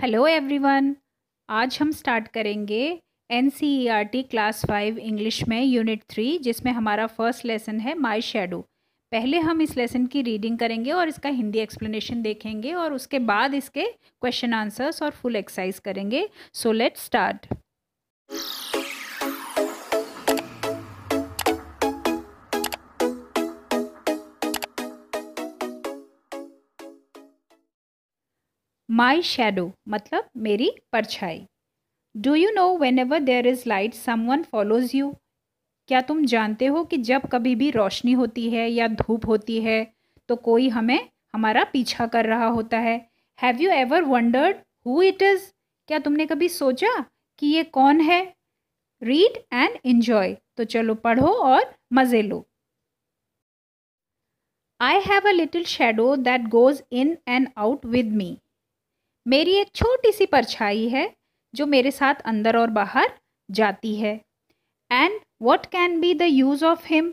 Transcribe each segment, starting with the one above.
Hello everyone. आज हम start करेंगे NCERT क्लास 5 इंग्लिश में यूनिट 3, जिसमें हमारा फर्स्ट लेसन है माय शैडो। पहले हम इस लेसन की रीडिंग करेंगे और इसका हिंदी एक्सप्लेनेशन देखेंगे और उसके बाद इसके क्वेश्चन आंसर्स और फुल एक्सरसाइज करेंगे। So let's start. My shadow मतलब मेरी परछाई। Do you know whenever there is light someone follows you. क्या तुम जानते हो कि जब कभी भी रोशनी होती है या धूप होती है तो कोई हमें हमारा पीछा कर रहा होता है। Have you ever wondered who it is. क्या तुमने कभी सोचा कि ये कौन है। Read and enjoy. तो चलो पढ़ो और मज़े लो। I have a little shadow that goes in and out with me. मेरी एक छोटी सी परछाई है जो मेरे साथ अंदर और बाहर जाती है। And what can be the use of him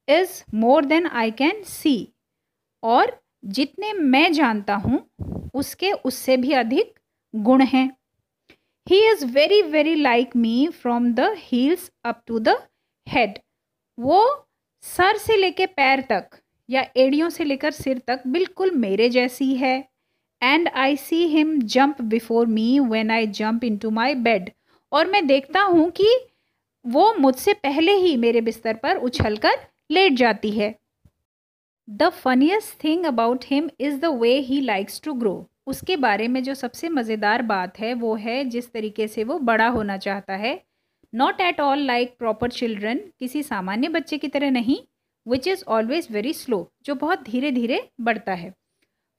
is more than I can see। और जितने मैं जानता हूँ उसके उससे भी अधिक गुण हैं। He is very very like me from the heels up to the head। वो सर से लेकर पैर तक या एड़ियों से लेकर सिर तक बिल्कुल मेरे जैसी है। And I see him jump before me when I jump into my bed। और मैं देखता हूँ कि वो मुझसे पहले ही मेरे बिस्तर पर उछलकर लेट जाती है। The funniest thing about him is the way he likes to grow. उसके बारे में जो सबसे मज़ेदार बात है वो है जिस तरीके से वो बड़ा होना चाहता है। Not at all like proper children, किसी सामान्य बच्चे की तरह नहीं। Which is always very slow, जो बहुत धीरे धीरे बढ़ता है।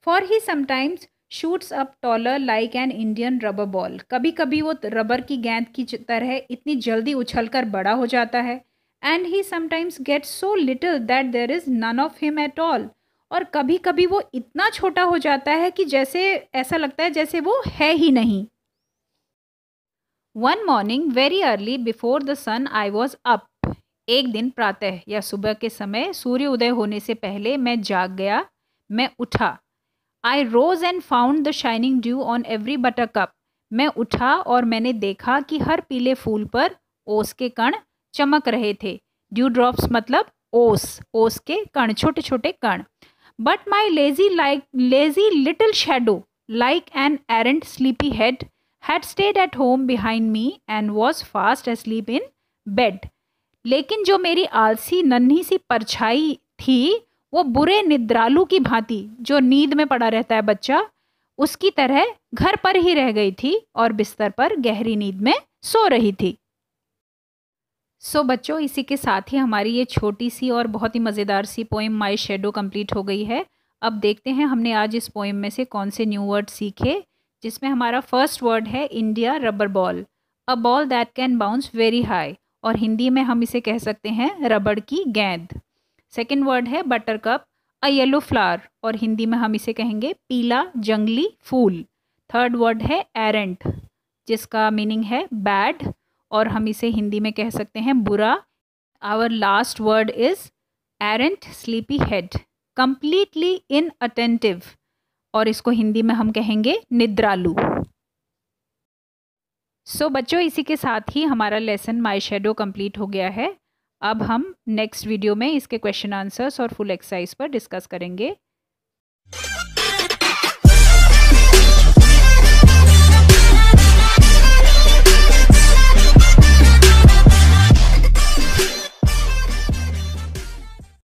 For he sometimes shoots up taller like an Indian rubber ball. कभी कभी वो रबर की गेंद की तरह इतनी जल्दी उछलकर बड़ा हो जाता है। And he sometimes gets so little that there is none of him at all. और कभी कभी वो इतना छोटा हो जाता है कि जैसे ऐसा लगता है जैसे वो है ही नहीं। One morning very early before the sun I was up. एक दिन प्रातः या सुबह के समय सूर्य उदय होने से पहले मैं जाग गया, मैं उठा। I rose and found the shining dew on every buttercup. मैं उठा और मैंने देखा कि हर पीले फूल पर ओस के कण चमक रहे थे। ड्यू ड्रॉप्स मतलब ओस के कण, छोटे छोटे कण। But my lazy little shadow like an arrant sleepy head had stayed at home behind me and was fast asleep in bed. लेकिन जो मेरी आलसी नन्ही सी परछाई थी वो बुरे निद्रालु की भांति, जो नींद में पड़ा रहता है बच्चा, उसकी तरह घर पर ही रह गई थी और बिस्तर पर गहरी नींद में सो रही थी। सो बच्चों, इसी के साथ ही हमारी ये छोटी सी और बहुत ही मज़ेदार सी पोएम माय शैडो कंप्लीट हो गई है। अब देखते हैं हमने आज इस पोएम में से कौन से न्यू वर्ड सीखे, जिसमें हमारा फर्स्ट वर्ड है India rubber ball. A ball that can bounce very high, और हिंदी में हम इसे कह सकते हैं रबड़ की गेंद। सेकेंड वर्ड है buttercup, a yellow flower, और हिंदी में हम इसे कहेंगे पीला जंगली फूल। थर्ड वर्ड है एरेंट, जिसका मीनिंग है बैड, और हम इसे हिंदी में कह सकते हैं बुरा। Our last word is arrant sleepy head, completely inattentive, और इसको हिंदी में हम कहेंगे निद्रालु। सो बच्चों, इसी के साथ ही हमारा लेसन माय शैडो कंप्लीट हो गया है। अब हम नेक्स्ट वीडियो में इसके क्वेश्चन आंसर्स और फुल एक्सरसाइज पर डिस्कस करेंगे।